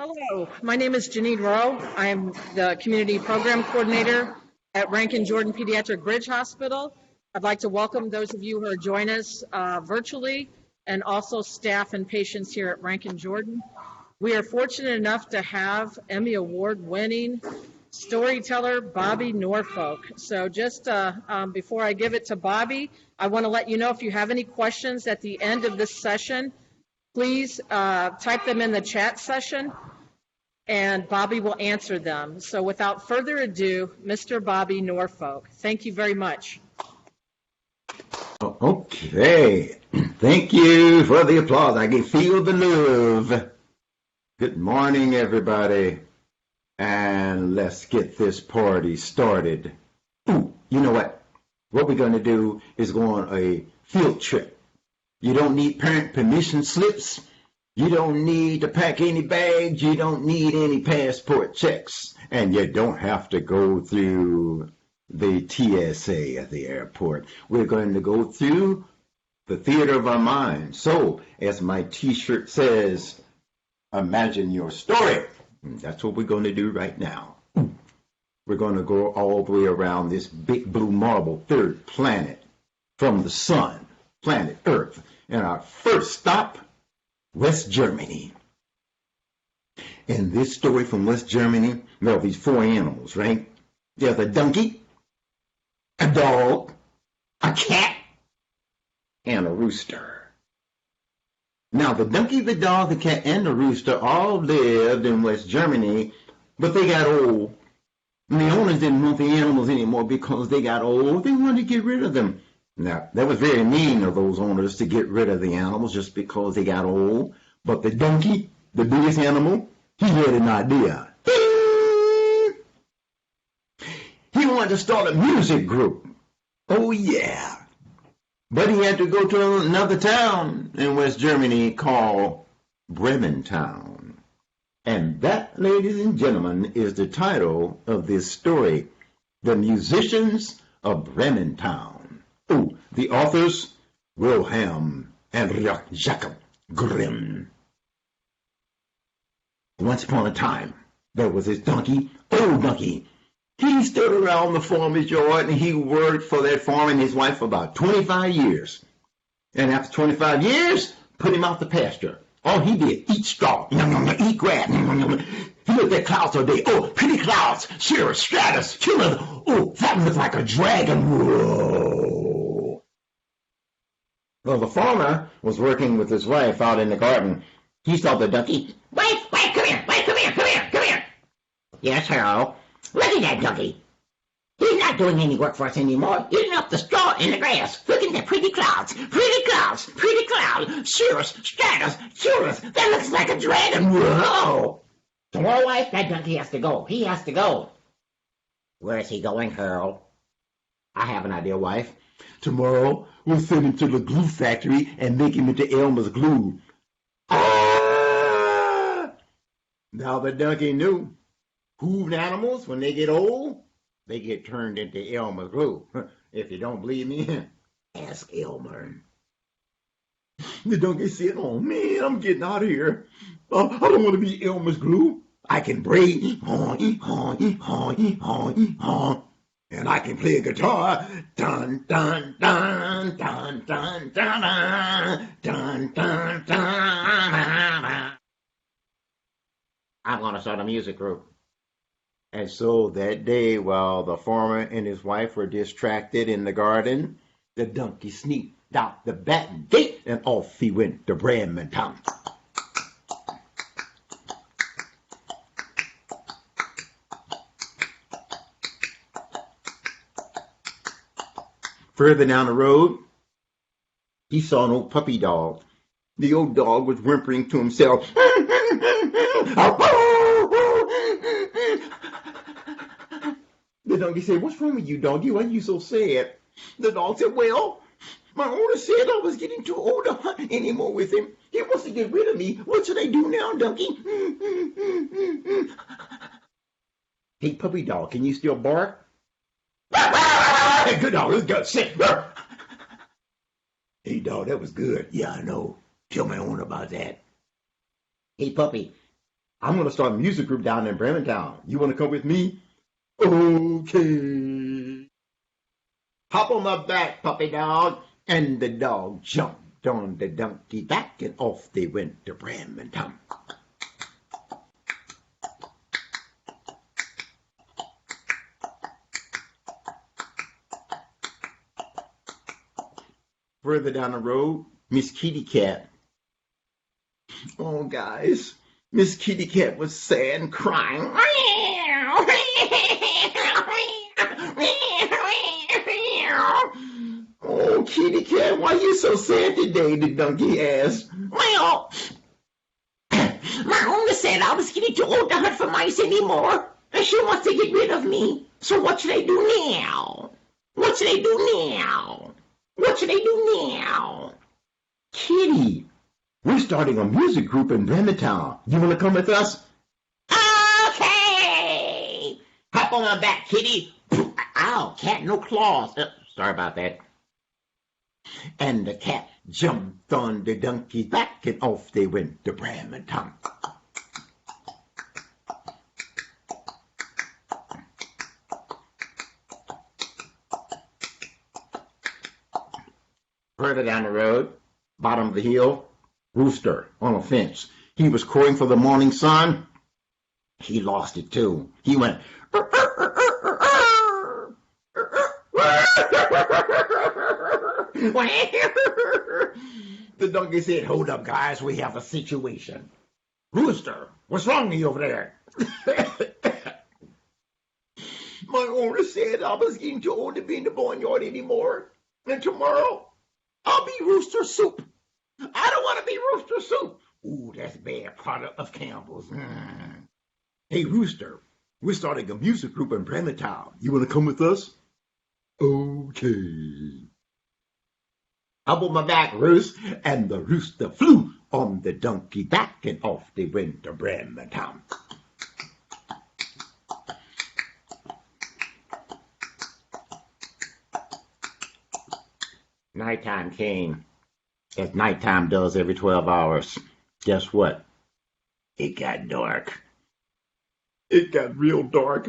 Hello, my name is Janine Rowe. I'm the Community Program Coordinator at Rankin Jordan Pediatric Bridge Hospital. I'd like to welcome those of you who are joining us virtually and also staff and patients here at Rankin Jordan. We are fortunate enough to have Emmy Award-winning storyteller Bobby Norfolk. So just before I give it to Bobby, I want to let you know if you have any questions at the end of this session, please type them in the chat session and Bobby will answer them. So without further ado, Mr. Bobby Norfolk. Thank you very much. Okay, thank you for the applause. I can feel the love. Good morning, everybody. And let's get this party started. Ooh, you know what? What we're going to do is go on a field trip. You don't need parent permission slips. You don't need to pack any bags. You don't need any passport checks. And you don't have to go through the TSA at the airport. We're going to go through the theater of our mind. So, as my t-shirt says, imagine your story. That's what we're going to do right now. We're going to go all the way around this big blue marble third planet from the sun, planet Earth. And our first stop, West Germany. In this story from West Germany, there are these four animals, right? There's a donkey, a dog, a cat, and a rooster. Now, the donkey, the dog, the cat, and the rooster all lived in West Germany, but they got old. And the owners didn't want the animals anymore because they got old. They wanted to get rid of them. Now, that was very mean of those owners to get rid of the animals just because they got old. But the donkey, the biggest animal, he had an idea. He wanted to start a music group. Oh, yeah. But he had to go to another town in West Germany called Brementown. And that, ladies and gentlemen, is the title of this story, The Musicians of Brementown. Oh, the authors, Wilhelm and Jacob Grimm. Once upon a time, there was this donkey, old donkey. He stood around the farmer's yard and he worked for that farm and his wife for about 25 years. And after 25 years, put him out the pasture. All he did, eat straw, eat grass. He looked at clouds all day. Oh, pretty clouds, cirrus, stratus, cumulus. Oh, that looked like a dragon. Whoa. Well, the farmer was working with his wife out in the garden. He saw the donkey. Wife, come here, come here. Yes, Harold. Look at that donkey. He's not doing any work for us anymore. Eating up the straw in the grass. Look at the pretty clouds, cirrus, stratus, cumulus. That looks like a dragon. Whoa. Tomorrow, wife, that donkey has to go. He has to go. Where is he going, Harold? I have an idea, wife. Tomorrow, we'll send him to the glue factory and make him into Elmer's glue. Ah! Now the donkey knew. Hooved animals, when they get old, they get turned into Elmer's glue. If you don't believe me, ask Elmer. The donkey said, oh man, I'm getting out of here. I don't want to be Elmer's glue. I can braid, and I can play a guitar. Dun, dun, dun, dun, dun, dun, dun, dun, dun, dun. I'm going to start a music group. And so that day, while the farmer and his wife were distracted in the garden, the donkey sneaked out the back gate and off he went to Brementown. Further down the road, he saw an old puppy dog. The old dog was whimpering to himself. The donkey said, what's wrong with you, doggy? Why are you so sad? The dog said, well, my owner said I was getting too old to hunt anymore with him. He wants to get rid of me. What should I do now, donkey? Hey, puppy dog, can you still bark? Good dog, let's go. Sit. Hey, dog, that was good. Yeah, I know. Tell my owner about that. Hey, puppy, I'm going to start a music group down in Bremertown. You want to come with me? Okay. Hop on my back, puppy dog. And the dog jumped on the donkey back, and off they went to Bremertown. Further down the road, Miss Kitty Cat. Oh, guys, Miss Kitty Cat was sad and crying. Oh, Kitty Cat, why you so sad today? The donkey asked. Well, my owner said I was getting too old to hunt for mice anymore, and she wants to get rid of me. So what should I do now? What should I do now? What should I do now? Kitty, we're starting a music group in Bremertown. You want to come with us? Okay. Hop on my back, kitty. Ow, cat, no claws. Sorry about that. And the cat jumped on the donkey's back, and off they went to Bremertown. Further down the road, bottom of the hill, rooster on a fence. He was crowing for the morning sun. He lost it too. He went. The donkey said, "Hold up, guys, we have a situation." Rooster, what's wrong with you over there? My owner said I was getting too old to be in the barnyard anymore. And tomorrow, I'll be Rooster Soup. I don't want to be Rooster Soup. Ooh, that's bad product of Campbell's. Hey, Rooster, we're starting a music group in Bremertown. You want to come with us? Okay. Up on my back, Roos, and the rooster flew on the donkey back, and off they went to Bremertown. Nighttime came, as nighttime does every 12 hours. Guess what? It got dark. It got real dark.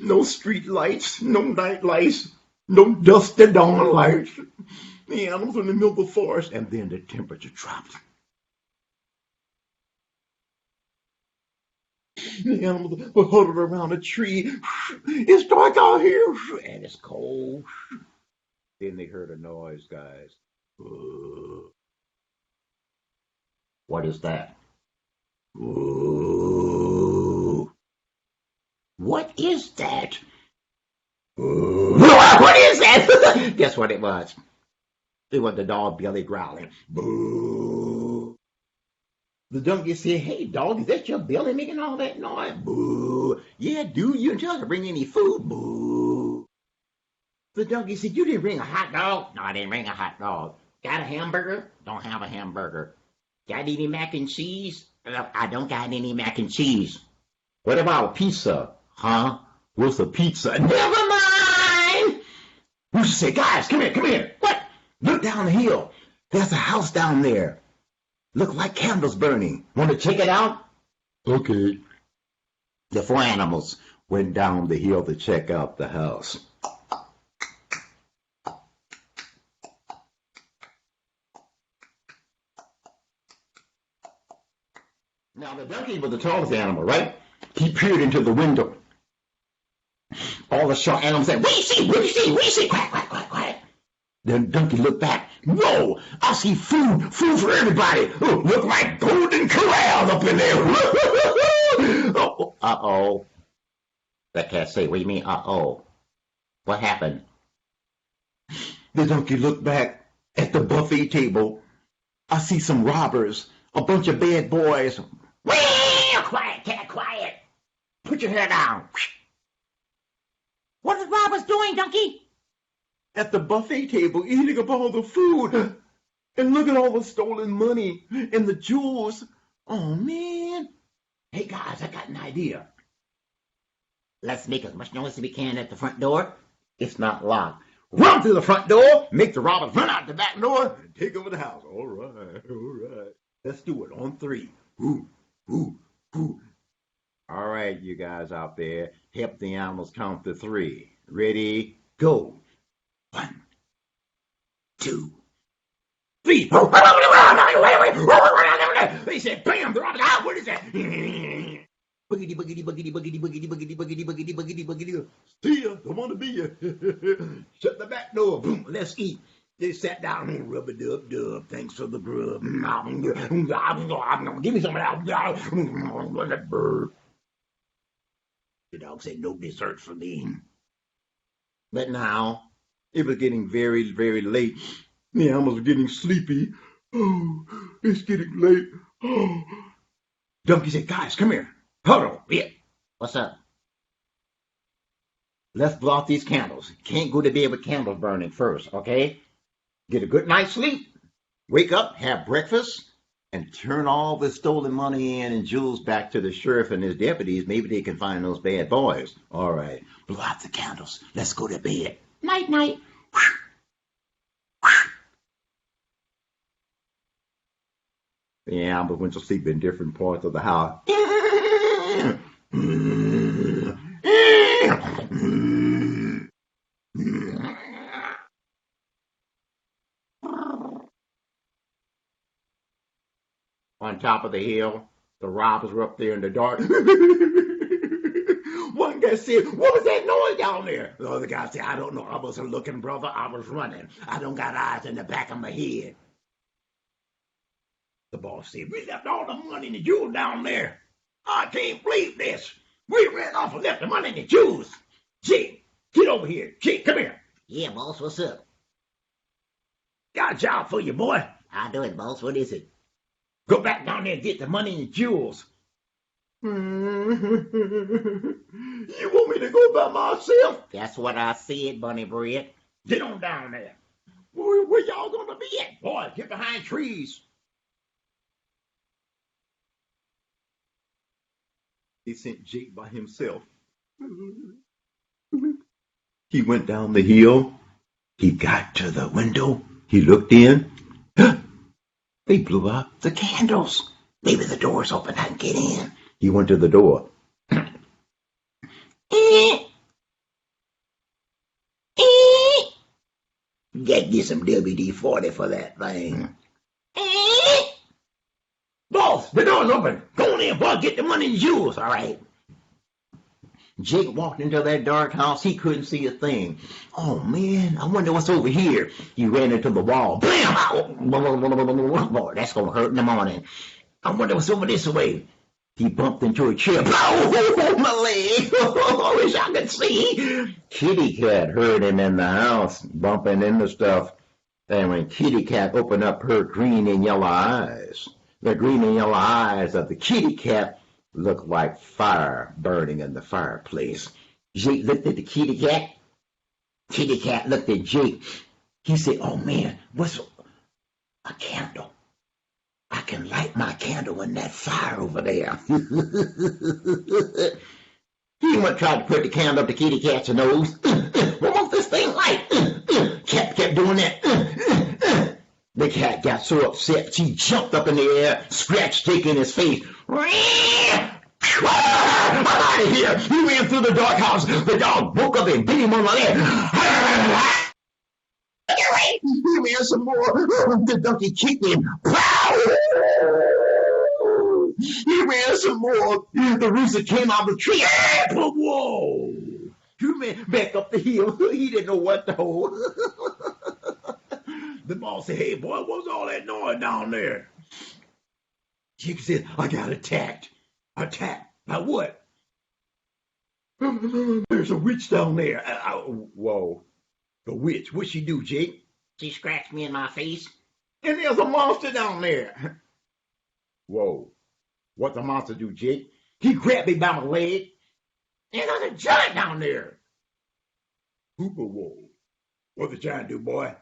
No street lights, no night lights, no dusty dawn lights. The animals were in the middle of the forest, and then the temperature dropped. The animals were huddled around a tree. It's dark out here, and it's cold. Then they heard a noise, guys. What is that? What is that? What is that? Guess what it was? It was the dog belly growling. Boo. The donkey said, "Hey, dog, is that your belly making all that noise?" Boo. "Yeah, dude, you didn't bring any food." Boo. The donkey said, "You didn't bring a hot dog?" "No, I didn't bring a hot dog." "Got a hamburger?" "Don't have a hamburger." "Got any mac and cheese?" "I don't got any mac and cheese." "What about a pizza?" "Huh? What's a pizza?" "Never mind." Rooster said, "Guys, come here, come here." "What?" "Look down the hill. There's a house down there. Look like candles burning. Want to check it out?" "Okay." The four animals went down the hill to check out the house. Now, the donkey was the tallest animal, right? He peered into the window. All the short animals said, "We see, we see, we see." Quack, quack, quack, quack. Then the donkey looked back. "Whoa, I see food, food for everybody. Oh, look like Golden Corral up in there." Oh, uh-oh. That cat say, "What do you mean, uh-oh? What happened?" The donkey looked back at the buffet table. "I see some robbers, a bunch of bad boys." "Well, quiet, cat, quiet. Put your hair down." What are the robbers doing, donkey? "At the buffet table, eating up all the food. And look at all the stolen money and the jewels. Oh, man. Hey, guys, I got an idea. Let's make as much noise as we can at the front door. It's not locked. Run through the front door, make the robbers run out the back door, and take over the house." All right, all right. Let's do it on three. Ooh, ooh, ooh. All right, you guys out there, help the animals count to 3. Ready, go. 1, 2, 3. They said, bam, they're on the out. What is that? Boogity, boogity, boogity, boogity, boogity, boogity, boogity, boogity, boogity, boogity. See ya, don't want to be ya. Shut the back door. Boom, let's eat. They sat down and rub a dub dub. Thanks for the grub. Give me some of that bird. The dog said, no dessert for me. But now, it was getting very, very late. The animals were getting sleepy. Oh, it's getting late. Oh. Donkey said, guys, come here. Hold on. Yeah. What's up? Let's blow out these candles. Can't go to bed with candles burning first, okay? Get a good night's sleep. Wake up, have breakfast, and turn all the stolen money and jewels back to the sheriff and his deputies. Maybe they can find those bad boys. All right. Blow out the candles. Let's go to bed. Night, night. The animals went to sleep in different parts of the house. On top of the hill, the robbers were up there in the dark. One guy said, what was that noise down there? The other guy said, I don't know. I wasn't looking, brother. I was running. I don't got eyes in the back of my head. The boss said, we left all the money and the jewels down there. I can't believe this. We ran off and left the money and the jewels. Jake, get over here. Jake, come here. Yeah, boss, what's up? Got a job for you, boy. I'll do it, boss. What is it? Go back down there and get the money and the jewels. You want me to go by myself? That's what I said, Bunny Bread. Get on down there. Where y'all gonna be at? Boy, get behind trees. He sent Jake by himself. He went down the hill. He got to the window. He looked in. They blew out the candles. Maybe the door's open. I can get in. He went to the door. Get some WD-40 for that thing. Boss, the door's open. Go on in, boy. Get the money and jewels. All right. Jake walked into that dark house. He couldn't see a thing. Oh, man, I wonder what's over here. He ran into the wall. Bam! Boy, that's going to hurt in the morning. I wonder what's over this way. He bumped into a chair. Oh, my leg. I wish I could see. Kitty Cat heard him in the house, bumping into stuff. And when Kitty Cat opened up her green and yellow eyes, the green and yellow eyes of the Kitty Cat looked like fire burning in the fireplace. Jake looked at the kitty cat. Kitty Cat looked at Jake. He said, oh, man, what's a candle? I can light my candle in that fire over there. He went tried to put the candle up to Kitty Cat's nose. What won't this thing light? Cat kept doing that. The cat got so upset, she jumped up in the air, scratched Jake in his face. I'm out of here. He ran through the dark house. The dog woke up and bit him on the leg. He ran some more. The donkey kicked him. He ran some more. The rooster came out of the tree. Whoa. He ran back up the hill. He didn't know what to hold. The boss said, hey, boy, what was all that noise down there? Jake said, I got attacked. Attacked? By what? There's a witch down there. Whoa. The witch. What'd she do, Jake? She scratched me in my face. And there's a monster down there. Whoa. What the monster do, Jake? He grabbed me by my leg. And there's a giant down there. Hooper, whoa. What the giant do, boy?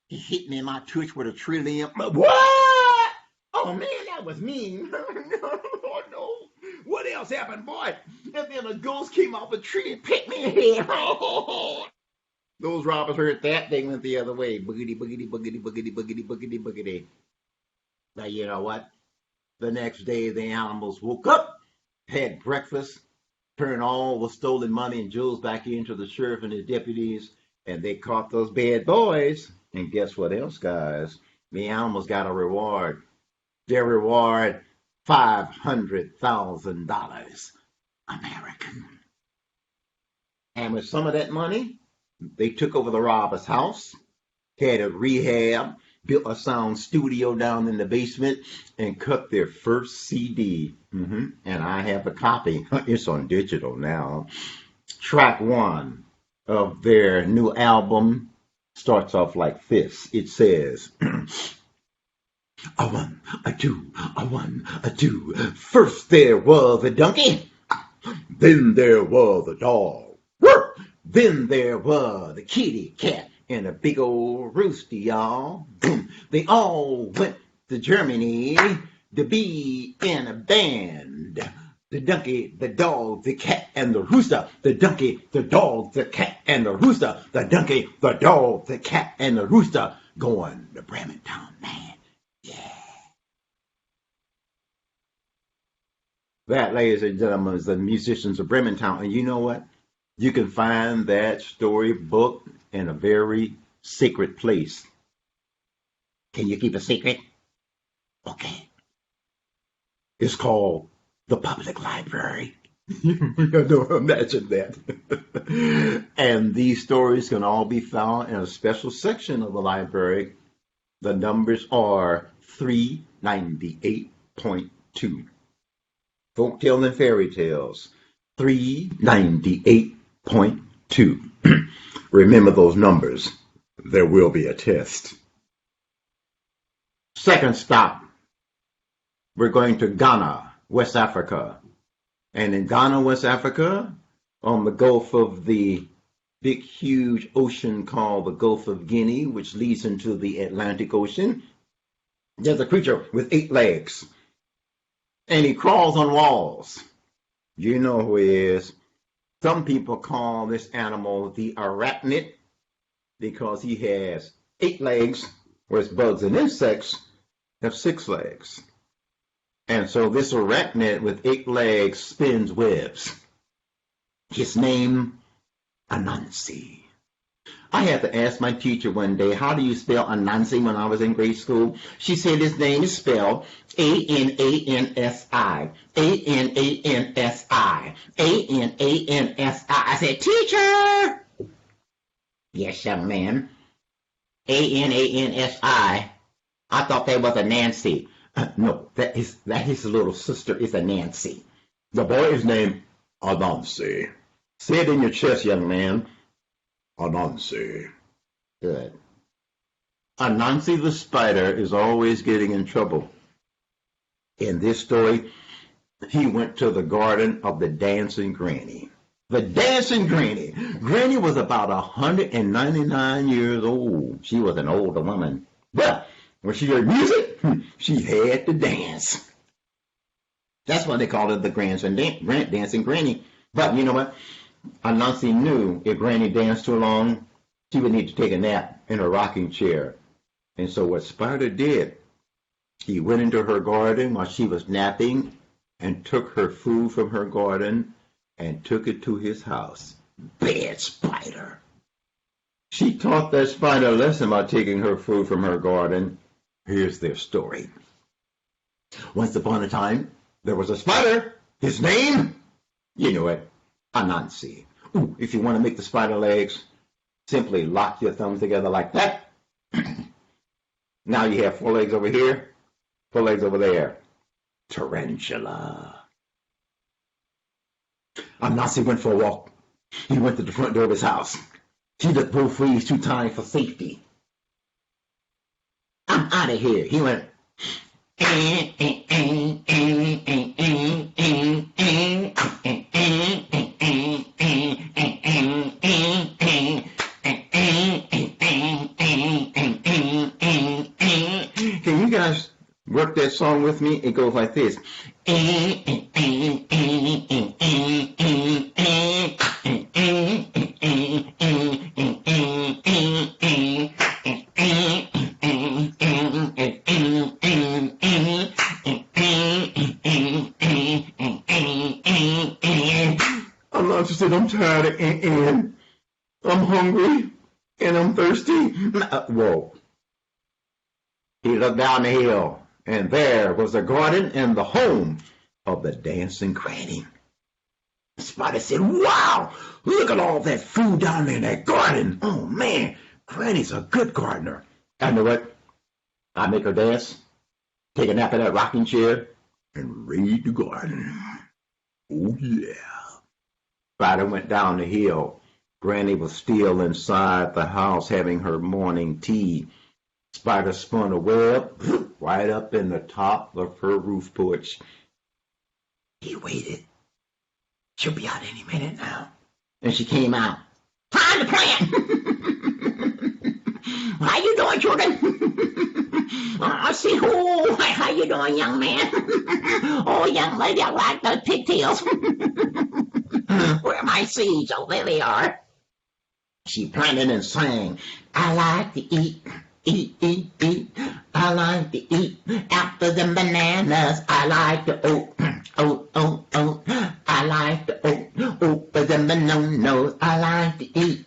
He hit me in my tush with a tree limb. What? Oh, man, that was mean. Oh, no. What else happened, boy? And then a ghost came off a tree and picked me in the head. Those robbers heard that. They went the other way. Boogity, boogity, boogity, boogity, boogity, boogity, boogity. Now, you know what? The next day, the animals woke up had breakfast, turned all the stolen money and jewels back into the sheriff and his deputies, and they caught those bad boys. And guess what else, guys? The animals got a reward. Their reward, $500,000 American. And with some of that money, they took over the robber's house, had a rehab, built a sound studio down in the basement, and cut their first CD. And I have a copy. It's on digital now. Track 1 of their new album starts off like this. It says, a one, a two, a one, a two. First there was a donkey, then there was a dog. Then there was a kitty cat and a big old rooster, y'all. They all went to Germany to be in a band. The donkey, the dog, the cat, and the rooster. The donkey, the dog, the cat, and the rooster. The donkey, the dog, the cat, and the rooster going to Bremerton, man. Yeah. That, ladies and gentlemen, is the musicians of Bremerton. And you know what? You can find that storybook in a very secret place. Can you keep a secret? Okay. It's called the public library. You know, imagine that. And these stories can all be found in a special section of the library. The numbers are 398.2. Folktales and fairy tales. 398.2. Remember those numbers. There will be a test. Second stop. We're going to Ghana, West Africa. And in Ghana, West Africa, on the Gulf of the big, huge ocean called the Gulf of Guinea, which leads into the Atlantic Ocean, there's a creature with 8 legs. And he crawls on walls. You know who he is. Some people call this animal the arachnid because he has 8 legs, whereas bugs and insects have 6 legs. And so this arachnid with 8 legs spins webs. His name, Anansi. I had to ask my teacher one day, how do you spell Anansi when I was in grade school? She said his name is spelled A-N-A-N-S-I. A-N-A-N-S-I. A-N-A-N-S-I. I said, teacher! Yes, young man. A-N-A-N-S-I. I thought that was a Nancy. No, that his little sister is a Nancy. The boy is named Anansi. Say it in your chest, young man. Anansi. Good. Anansi the spider is always getting in trouble. In this story, he went to the garden of the dancing granny. The dancing granny. Granny was about 199 years old. She was an older woman. But when she heard music, she had to dance. That's why they called her the dancing granny. But you know what? Anansi knew if Granny danced too long, she would need to take a nap in her rocking chair. And so what Spider did, he went into her garden while she was napping and took her food from her garden and took it to his house. Bad Spider. She taught that spider a lesson by taking her food from her garden. Here's their story. Once upon a time, there was a spider. His name, you know it, Anansi. Ooh, if you want to make the spider legs, simply lock your thumbs together like that. Now you have 4 legs over here, 4 legs over there. Tarantula. Anansi went for a walk. He went to the front door of his house. He looked both ways 2 times for safety. I'm out of here. He went. Can you guys work that song with me? It goes like this. She said, I'm tired and I'm hungry and I'm thirsty. Whoa. He looked down the hill, and there was the garden and the home of the dancing granny. Spotty said, wow, look at all that food down there in that garden. Oh, man, Granny's a good gardener. I know what? I make her dance, take a nap in that rocking chair, and raid the garden. Oh, yeah. Spider went down the hill. Granny was still inside the house having her morning tea. Spider spun a web right up in the top of her roof porch. He waited. She'll be out any minute now. And she came out. Time to plant. How you doing, children? I see. Oh, how you doing, young man? Oh, young lady, I like those pigtails. Where are my seeds? Oh, there they are. She planted and sang. I like to eat. I like to eat apples and bananas. I like to oat. I like to oat and bananas. I like to eat.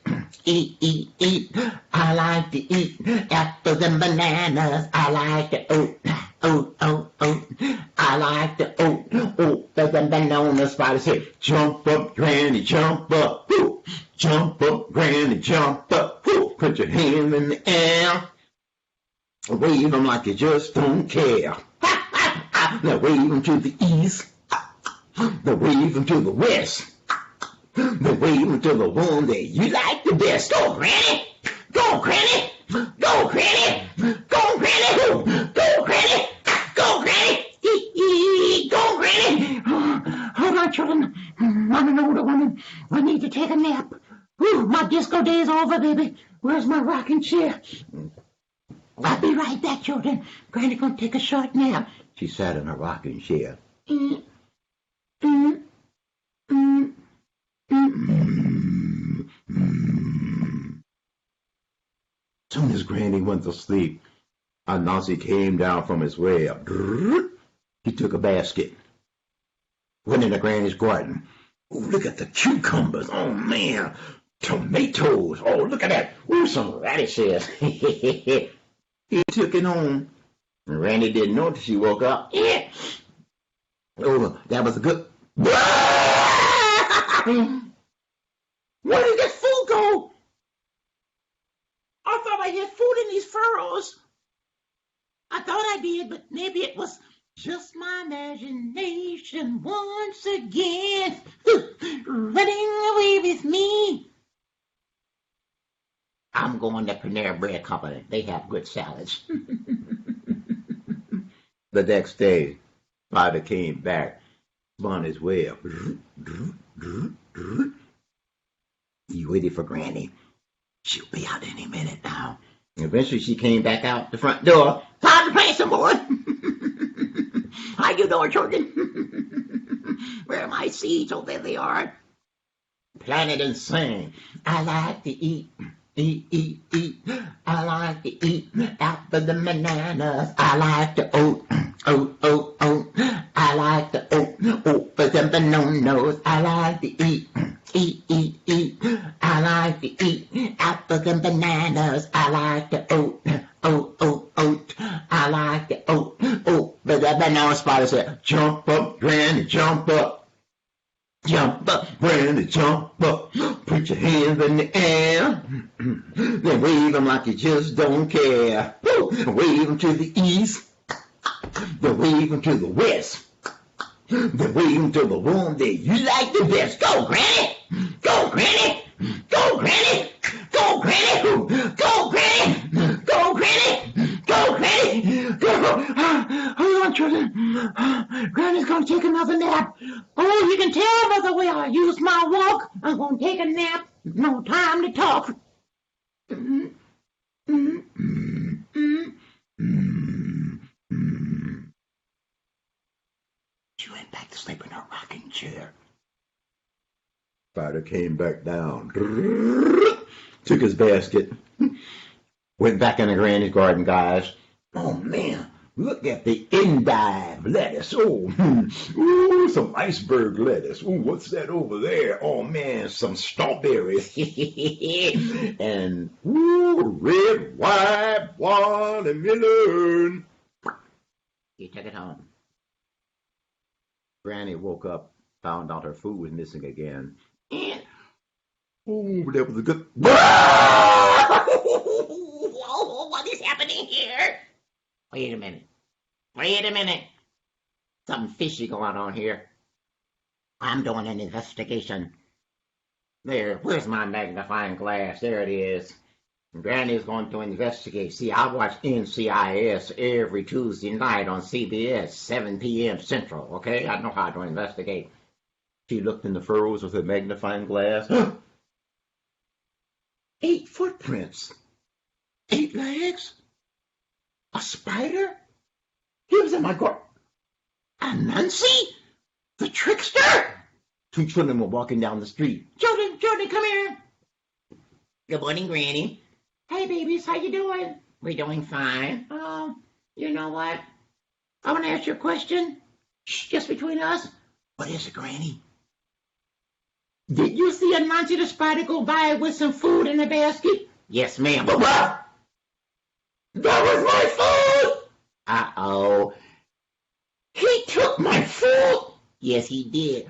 I like to eat apples and bananas. I like to oat. I like to oat and bananas. Spider said, Jump up, Granny, jump up. Woo. Jump up, Granny, jump up. Woo. Put your hand in the air. Wave them like you just don't care. Now wave them to the east. Now wave them to the west. Now wave them to the one that you like the best. Go, Granny! Go, Granny! Go, Granny! Go, Granny! Go, Granny! Go, Granny! Go, Granny! Hold on, children. I'm an older woman. I need to take a nap. Ooh, my disco day's over, baby. Where's my rocking chair? I'll be right back, children. Granny's gonna take a short nap. She sat in her rocking chair. Soon as Granny went to sleep, Anansi came down from his way up. He took a basket, went into Granny's garden. Oh, look at the cucumbers. Oh, man. Tomatoes. Oh, look at that. Oh, some radishes. He took it home. And Randy didn't know till she woke up. Yeah. Oh, that was a good... Where did this food go? I thought I had food in these furrows. I thought I did, but maybe it was just my imagination once again. Running away with me. I'm going to Panera Bread Company. They have good salads. The next day, Spider came back, spun his web. He waited for Granny. She'll be out any minute now. Eventually, she came back out the front door. Time to play some more. How you doing, children? Where are my seeds? Oh, there they are. Planted and sang. I like to eat. I like to eat apples and bananas. I like to oat. I like to oat and bananas. I like to eat. I like to eat apples and bananas. I like to oat. I like to oat. But the banana Spider said, Jump up, Granny, jump up. Jump up, Granny, jump up. Put your hands in the air. Then wave them like you just don't care. Wave them to the east. Then wave them to the west. Then wave them to the one that you like the best. Go, Granny! Go, Granny! Go, Granny! Go, Granny! Go, Granny! Go, Granny! Go, Granny! Go! Hold on, children. Granny's gonna take another nap. Oh, you can tell by the way I use my walk. I'm gonna take a nap. No time to talk. She went back to sleep in her rocking chair. Spider came back down, took his basket, went back into Granny's garden, guys. Oh, man, Look at the endive lettuce. Oh, ooh, some iceberg lettuce. Ooh, what's that over there? Oh man, some strawberries. And ooh, red, white watermelon. He took it home. Granny woke up, found out her food was missing again. And Oh, that was a good. oh, what is happening here? Wait a minute. Wait a minute. Something fishy going on here. I'm doing an investigation. There, where's my magnifying glass? There it is. Granny's going to investigate. See, I watch NCIS every Tuesday night on CBS, 7 p.m. Central, okay? I know how to investigate. She looked in the furrows with her magnifying glass. 8 footprints. 8 legs. A spider. He was in my garden. Anansi? The trickster? 2 children were walking down the street. Jordan, come here. Good morning, Granny. Hey, babies, how you doing? We're doing fine. You know what? I want to ask you a question. Shh, just between us. What is it, Granny? Did you see Anansi the spider go by with some food in a basket? Yes, ma'am. But what? That was my food! Uh-oh. He took my food! Yes, he did.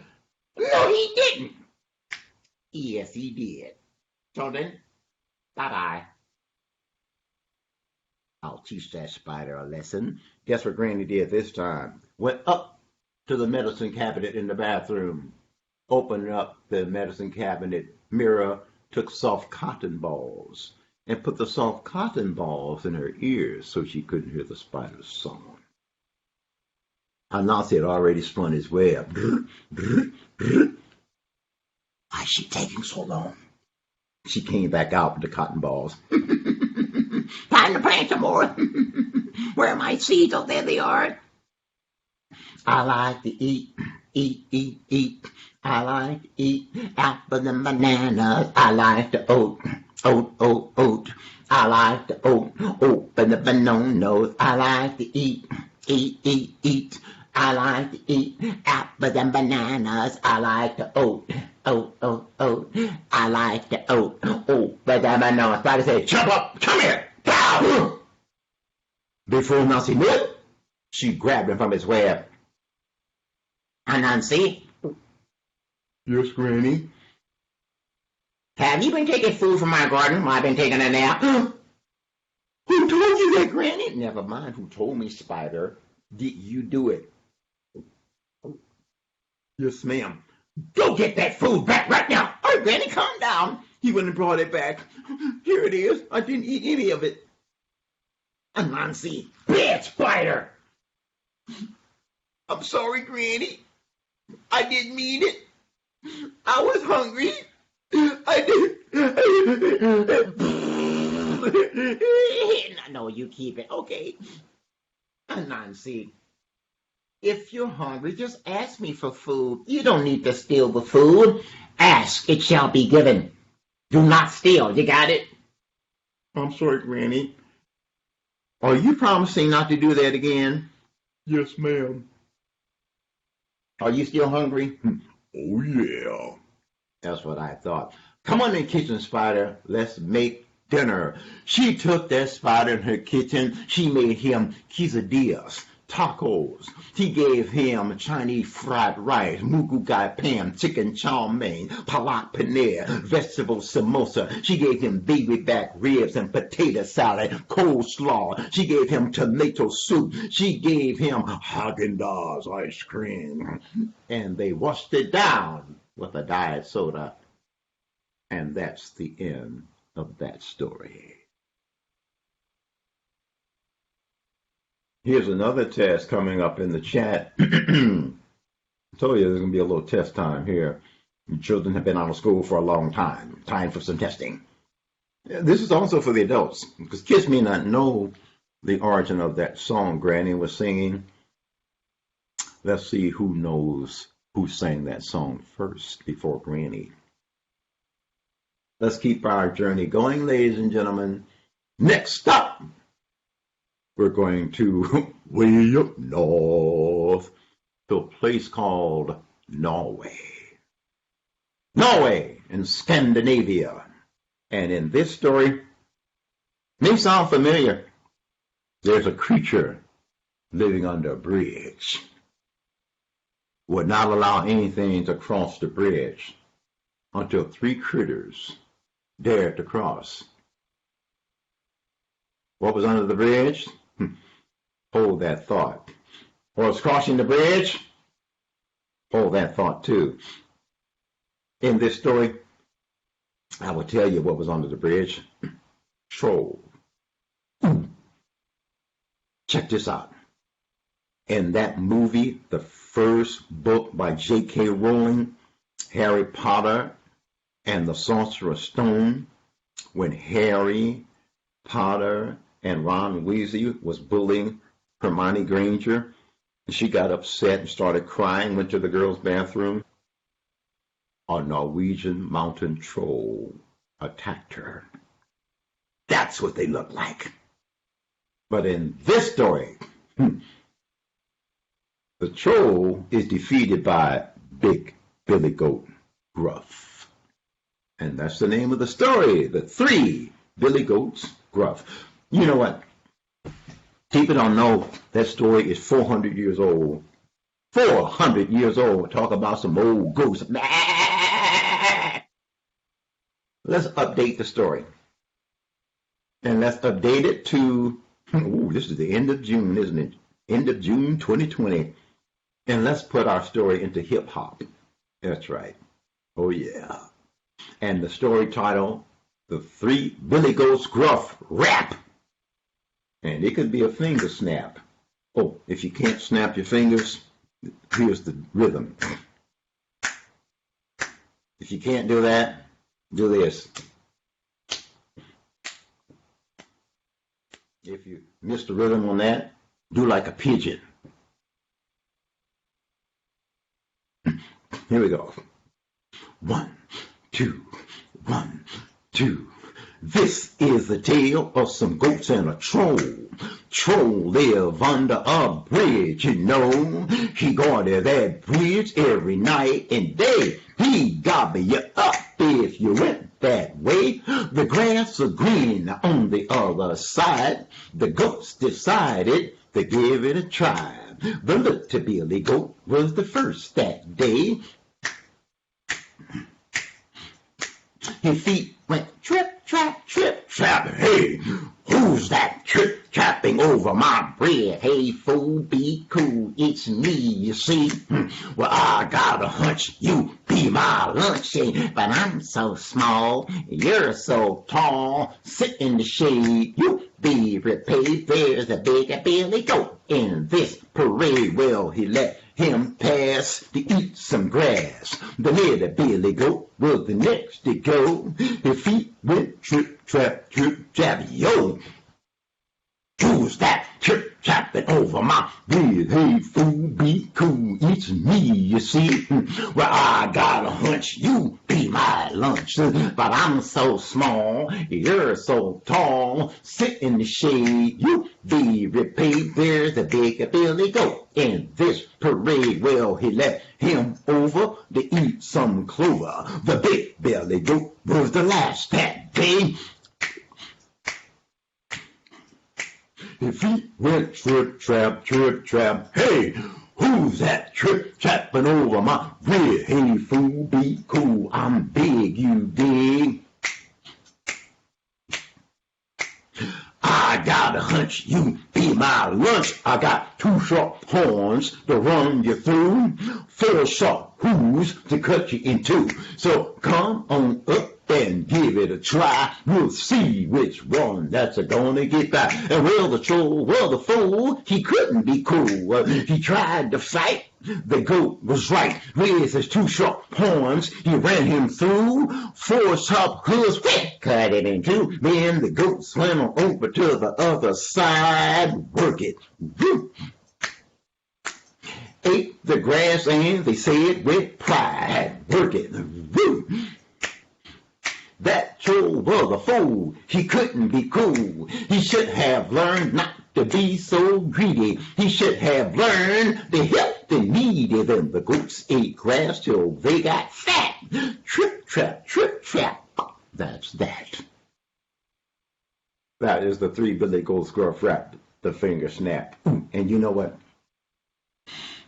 No, he didn't! Yes, he did. Jordan, bye-bye. I'll teach that spider a lesson. Guess what Granny did this time? Went up to the medicine cabinet in the bathroom, opened up the medicine cabinet mirror, took soft cotton balls, and put the soft cotton balls in her ears so she couldn't hear the spider's song. Anansi had already spun his web. Why is she taking so long? She came back out with the cotton balls. Time to plant some more. Where are my seeds? Oh, there they are. I like to eat. I like to eat apples and bananas. I like to oat. I like to open the bananas. I like to eat. I like to eat apples and bananas. I like to oat. I like to oat. But the banana spider said, "Jump up, come here, pow!" Before Anansi knew it, she grabbed him from his web. Anansi, Yes, Granny. have you been taking food from my garden while I've been taking a nap? Who told you that, Granny? Never mind who told me, Spider. Did you do it? Yes, ma'am. Go get that food back right now. All right, Granny, calm down. He went and brought it back. Here it is. I didn't eat any of it. Anansi, bad spider. I'm sorry, Granny. I didn't mean it. I was hungry. No, you keep it. Okay. Anansi, if you're hungry, just ask me for food. You don't need to steal the food. Ask, it shall be given. Do not steal. You got it? I'm sorry, Granny. Are you promising not to do that again? Yes, ma'am. Are you still hungry? Oh, yeah. That's what I thought. Come on in, kitchen spider. Let's make dinner. She took that spider in her kitchen. She made him quesadillas, tacos. She gave him Chinese fried rice, mugu gai pan, chicken chow mein, palak paneer, vegetable samosa. She gave him baby back ribs and potato salad, coleslaw. She gave him tomato soup. She gave him Haagen-Dazs ice cream. And they washed it down with a diet soda. And that's the end of that story. Here's another test coming up in the chat. I told you there's going to be a little test time here. Children have been out of school for a long time. Time for some testing. This is also for the adults, because kids may not know the origin of that song Granny was singing. Let's see who knows who sang that song first before Granny. Let's keep our journey going, ladies and gentlemen. Next up, We're going to way up north to a place called Norway. Norway in Scandinavia. And in this story, may sound familiar. There's a creature living under a bridge. Would not allow anything to cross the bridge until 3 critters dared to cross. What was under the bridge? Hold that thought. What was crossing the bridge? Hold that thought too. In this story, I will tell you what was under the bridge. Troll. Check this out. In that movie, the first book by J.K. Rowling, Harry Potter and the Sorcerer's Stone, when Harry Potter and Ron Weasley was bullying Hermione Granger, and she got upset and started crying, went to the girls' bathroom. A Norwegian mountain troll attacked her. That's what they look like. But in this story, the troll is defeated by Big Billy Goat Gruff. And that's the name of the story, the 3 Billy Goats Gruff. You know what? People don't know that story is 400 years old. 400 years old. Talk about some old ghosts. Let's update the story. And let's update it to, this is the end of June, isn't it? End of June 2020. And let's put our story into hip hop. That's right. Oh yeah. And the story title, The 3 Billy Goats Gruff Rap. And it could be a finger snap. Oh, if you can't snap your fingers, here's the rhythm. If you can't do that, do this. If you miss the rhythm on that, do like a pigeon. Here we go. 1, 2, 1, 2. This is the tale of some goats and a troll. Troll live under a bridge, you know. He guarded that bridge every night and day. He gobble you up if you went that way. The grass was green on the other side. The goats decided to give it a try. The little Billy Goat was the first that day. His feet went trip, trap, trip, trap. Hey, who's that trip trapping over my bread? Hey, fool, be cool, it's me, you see. Well, I got a hunch you be my lunch, but I'm so small, you're so tall. Sit in the shade, you be repaid. There's a big Billy Goat in this parade. Well, he let him pass to eat some grass. The little Billy Goat was the next to go. His feet went trip, trap, yo. Who's that trip trapping over my bread? Hey, fool, be cool, it's me, you see. Well, I got a hunch you be my lunch, but I'm so small, you're so tall. Sit in the shade, you be repaid. There's a big Billy Goat in this parade. Well, he let him over to eat some clover. The big Billy Goat was the last that day. His feet went trip, trap, trip, trap. Hey, who's that trip trapping over my bread? Hey, fool, be cool, I'm big, you dig? I got a hunch you be my lunch. I got 2 sharp horns to run you through, 4 sharp hooves to cut you in 2. So come on up and give it a try. We'll see which one that's gonna get by. And well, the troll, well, the fool, he couldn't be cool. He tried to fight. The goat was right. With his 2 sharp horns, he ran him through. 4 sharp hooves, cut it in 2. Then the goat swam over to the other side. Work it. Ate the grass and they said with pride. Work it. That troll was a fool. He couldn't be cool. He should have learned not to be so greedy. He should have learned to help the needy. Then the goats ate grass till they got fat. Trip, trap, trip, trap. That's that. That is the Three Billy Goats Gruff rap, the finger snap. And you know what?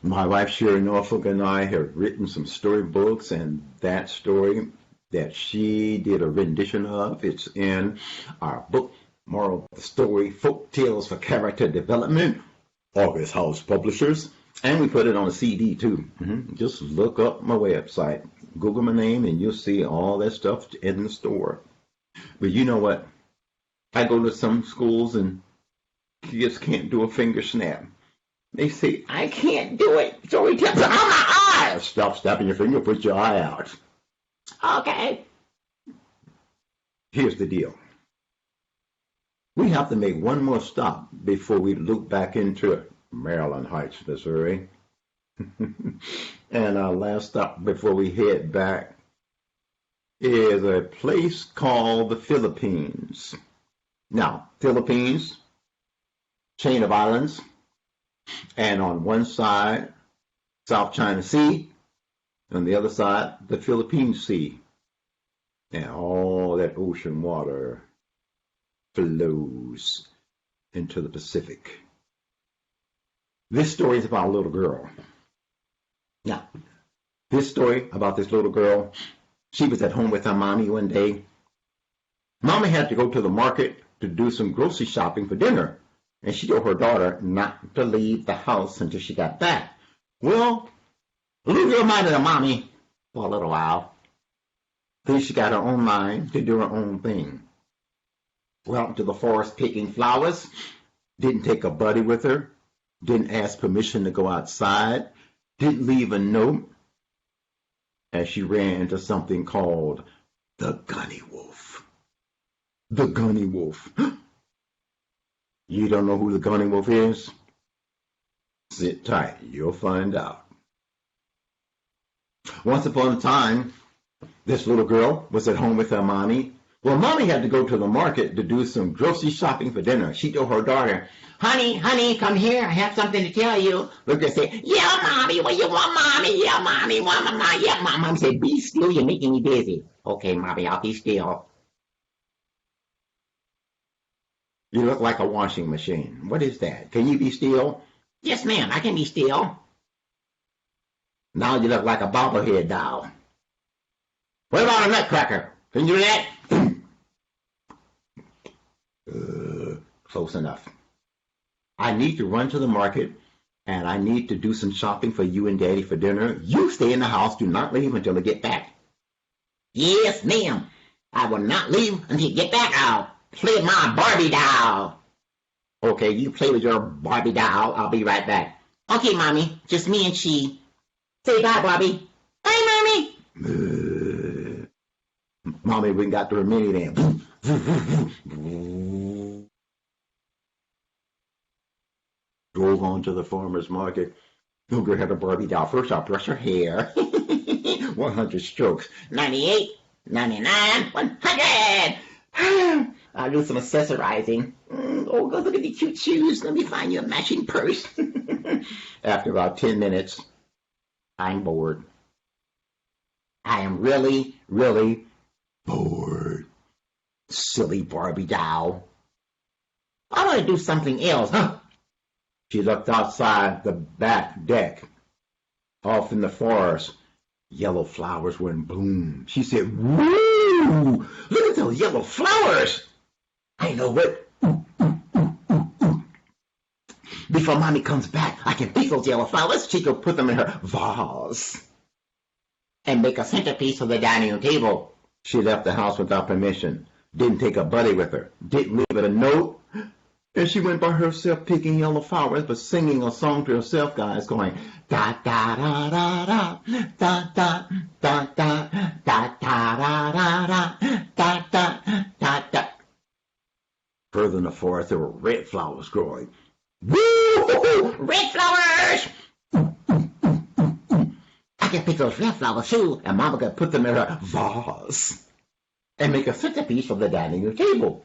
My wife Sherry Norfolk and I have written some storybooks, and that story that she did a rendition of, it's in our book, Moral of the Story, Folk Tales for Character Development, August House Publishers, and we put it on a CD too. Just look up my website, Google my name, and you'll see all that stuff in the store. But you know what? I go to some schools and kids can't do a finger snap. They say, I can't do it. So he tells them, oh, my eye. Stop snapping your finger, put your eye out. Okay. Here's the deal. We have to make one more stop before we loop back into Maryland Heights, Missouri. And our last stop before we head back is a place called the Philippines. Now, Philippines, chain of islands, and on one side, South China Sea, on the other side, the Philippine Sea. And all that ocean water flows into the Pacific. This story is about a little girl. Now, this story about this little girl, she was at home with her mommy one day. Mommy had to go to the market to do some grocery shopping for dinner, and she told her daughter not to leave the house until she got back. Well, the little girl minded her mommy for a little while. Then she got her own mind to do her own thing. Went out to the forest picking flowers, didn't take a buddy with her, didn't ask permission to go outside, didn't leave a note, as she ran into something called the gunny wolf. The gunny wolf. You don't know who the gunny wolf is? Sit tight, you'll find out. Once upon a time, this little girl was at home with her mommy. Well, mommy had to go to the market to do some grocery shopping for dinner. She told her daughter, honey, come here. I have something to tell you. Look at say, yeah, mommy, what you want, mommy? Yeah, mommy, want mama. Yeah, mom. Mom said, be still, you're making me busy. Okay, mommy, I'll be still. You look like a washing machine. What is that? Can you be still? Yes, ma'am, I can be still. Now you look like a bobblehead doll. What about a nutcracker? Can you do that? Close enough. I need to run to the market, and I need to do some shopping for you and Daddy for dinner. You stay in the house. Do not leave until I get back. Yes, ma'am. I will not leave until you get back. I'll play with my Barbie doll. Okay, you play with your Barbie doll. I'll be right back. Okay, Mommy. Just me and she. Say bye, Barbie. Bye, Mommy. Mommy, we got the minivan. Drove on to the farmer's market. Little girl had a Barbie doll. First, I'll brush her hair. 100 strokes. 98, 99, 100. I'll do some accessorizing. Oh, go look at the cute shoes. Let me find you a matching purse. After about 10 minutes, I'm bored. I am really, really bored. Silly Barbie doll. I want to do something else. She looked outside the back deck. Off in the forest, yellow flowers were in bloom. She said, woo! Look at those yellow flowers! I know what. Before Mommy comes back, I can pick those yellow flowers. She could put them in her vase and make a centerpiece for the dining room table. She left the house without permission. Didn't take a buddy with her. Didn't leave it a note. And she went by herself picking yellow flowers, but singing a song to herself, guys, going da da da da da da da da da da da da da da da da. Further in the forest, there were red flowers growing. Woo! Red flowers! I can pick those red flowers too, and Mama could put them in her vase and make a centerpiece for the dining room table.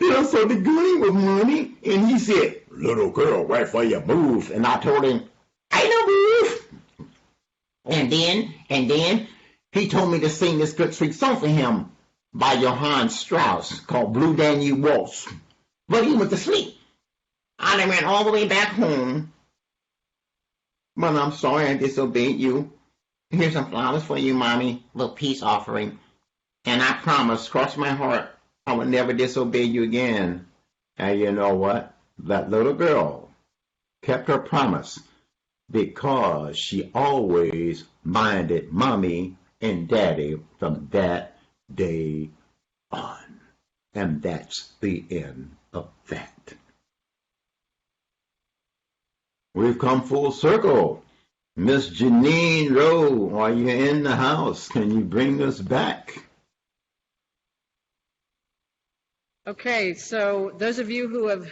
So the gunny was money, and he said, "Little girl, wait for you move." And I told him, "I don't move." And then he told me to sing this good sweet song for him by Johann Strauss called Blue Danube Waltz. But he went to sleep. I then ran all the way back home. But I'm sorry I disobeyed you. Here's some flowers for you, Mommy, little peace offering. And I promise, cross my heart, I will never disobey you again. And you know what? That little girl kept her promise because she always minded Mommy and Daddy from that day on. And that's the end of that. We've come full circle. Miss Janine Rowe, are you in the house? Can you bring us back? Okay, so those of you who have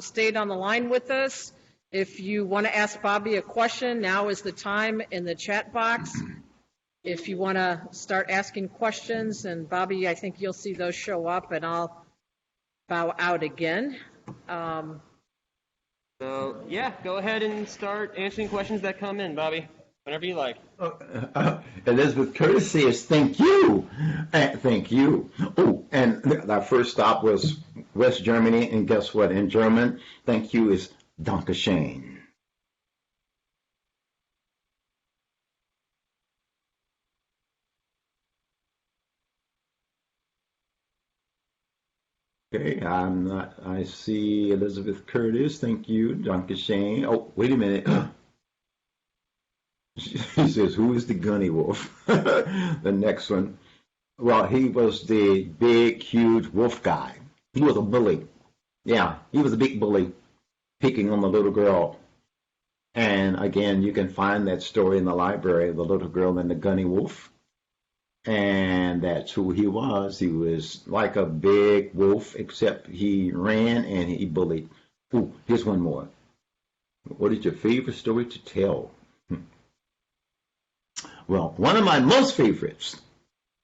stayed on the line with us, if you want to ask Bobby a question, now is the time in the chat box. If you want to start asking questions, and Bobby, I think you'll see those show up, and I'll bow out again. So, yeah, go ahead and start answering questions that come in, Bobby, whenever you like. Elizabeth Curtis says, thank you. Thank you. Oh, and our first stop was West Germany, and guess what? In German, thank you is Dankeschön. Okay, I see Elizabeth Curtis. Thank you, Dankeschön. Oh, wait a minute. She says, who is the gunny wolf? The next one. Well, he was the big, huge wolf guy. He was a bully. Yeah, he was a big bully, picking on the little girl. And again, you can find that story in the library, the little girl and the gunny wolf. And that's who he was. He was like a big wolf, except he ran and he bullied. Ooh, here's one more. What is your favorite story to tell? Well, one of my most favorites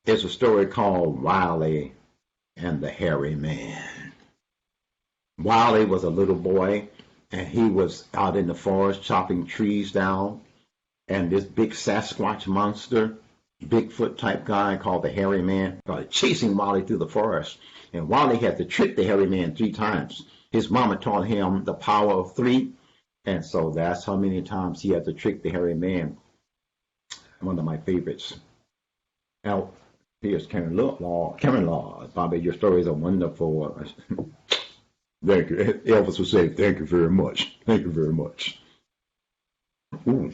is a story called Wiley and the Hairy Man. Wiley was a little boy, and he was out in the forest chopping trees down, and this big Sasquatch monster, Bigfoot type guy called the Hairy Man, started chasing Wiley through the forest. And Wiley had to trick the Hairy Man 3 times. His mama taught him the power of 3, and so that's how many times he had to trick the Hairy Man. One of my favorites. Now, here's Karen Law. Bobby, your stories are wonderful. Thank you. Elvis would say, thank you very much. Thank you very much. Ooh.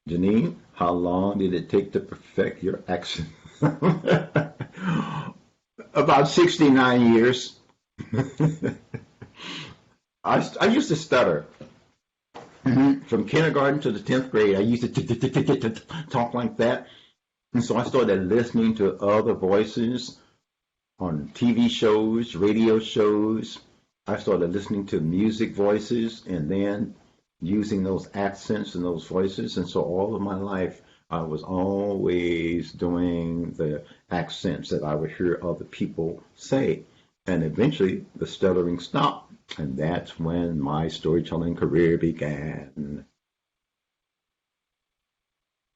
Janine, how long did it take to perfect your accent? About 69 years. I used to stutter. From kindergarten to the 10th grade, I used to talk like that. And so I started listening to other voices on TV shows, radio shows. I started listening to music voices and then using those accents and those voices. And so all of my life, I was always doing the accents that I would hear other people say. And eventually the stuttering stopped. And that's when my storytelling career began.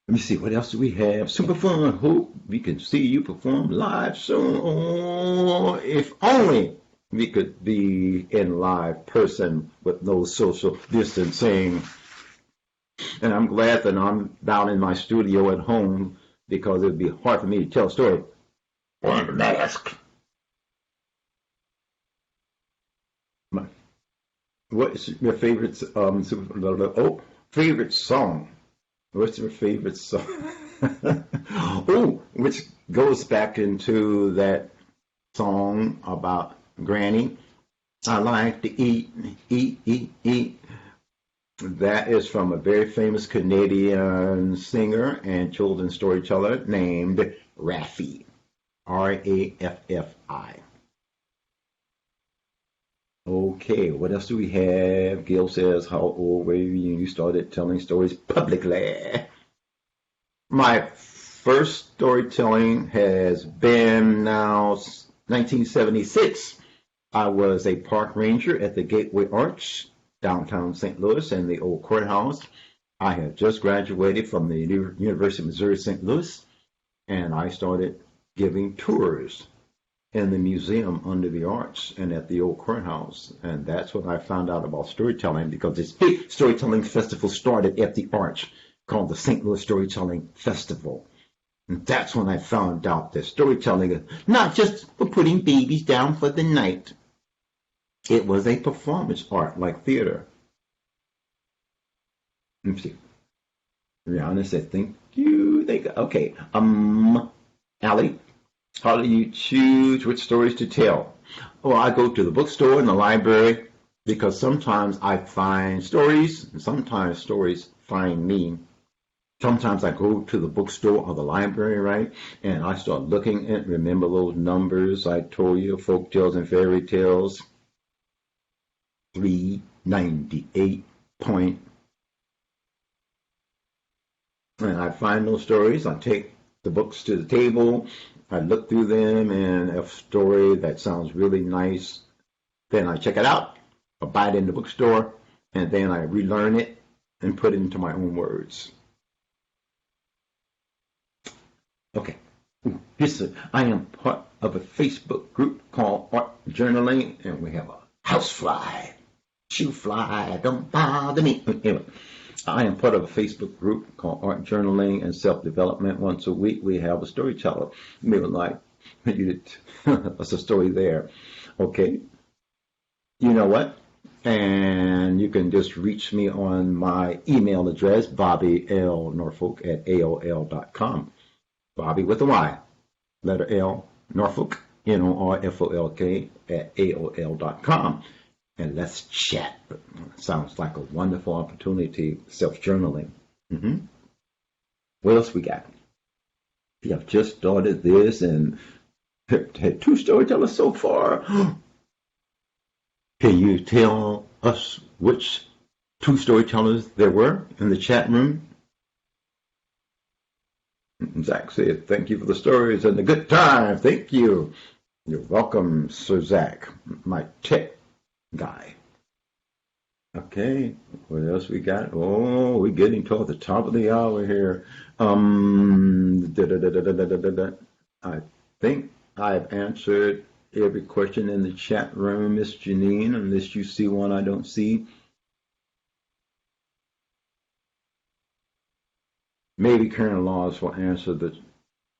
Let me see, what else do we have? Super fun. Hope we can see you perform live soon. Oh, if only we could be in live person with no social distancing. And I'm glad that I'm down in my studio at home because it would be hard for me to tell a story on a mask. What is your favorite favorite song? What's your favorite song? Oh, which goes back into that song about Granny. I like to eat, eat, eat, eat. That is from a very famous Canadian singer and children's storyteller named Raffi. Raffi. Okay, what else do we have? Gil says, how old were you when you started telling stories publicly? My first storytelling has been now 1976. I was a park ranger at the Gateway Arch, downtown St. Louis, and the old courthouse. I had just graduated from the University of Missouri St. Louis, and I started giving tours in the museum under the arch and at the old courthouse. And that's when I found out about storytelling, because this big storytelling festival started at the arch called the St. Louis Storytelling Festival. And that's when I found out that storytelling is not just for putting babies down for the night. It was a performance art like theater. Let me see. Rihanna said, thank you. Okay. Allie, how do you choose which stories to tell? Well, I go to the bookstore and the library, because sometimes I find stories and sometimes stories find me. Sometimes I go to the bookstore or the library, right, and I start looking and remember those numbers I told you, folk tales and fairy tales. 398 point. And I find those stories. I take the books to the table. I look through them, and a story that sounds really nice, then I check it out. I buy it in the bookstore, and then I relearn it and put it into my own words. Okay. I am part of a Facebook group called Art Journaling, and we have a housefly. Shoe fly, don't bother me. Anyway, I am part of a Facebook group called Art Journaling and Self-Development. Once a week, we have a storyteller. We would like you to us a story there. Okay. You know what? And you can just reach me on my email address, BobbyLNorfolk@AOL.com. Bobby with a Y. Letter L, Norfolk, Norfolk @AOL.com. And let's chat. Sounds like a wonderful opportunity, self-journaling. What else we got? We have just started this and had 2 storytellers so far. Can you tell us which 2 storytellers there were in the chat room? Zach said, thank you for the stories and the good time. Thank you. You're welcome, Sir Zach, my tech guy. Okay, what else we got? Oh, we're getting toward the top of the hour here. I think I've answered every question in the chat room, Miss Janine, unless you see one I don't see. Maybe Karen Laws will answer the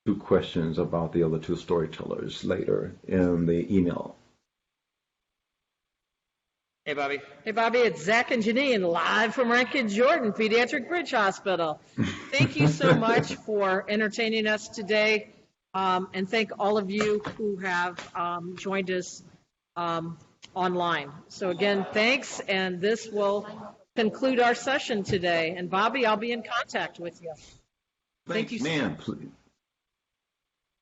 2 questions about the other 2 storytellers later in the email. Hey, Bobby. Hey, Bobby, it's Zach and Janine live from Rankin Jordan Pediatric Bridge Hospital. Thank you so much for entertaining us today, and thank all of you who have joined us online. So again, thanks, and this will conclude our session today. And Bobby, I'll be in contact with you. Thank you. Ma'am,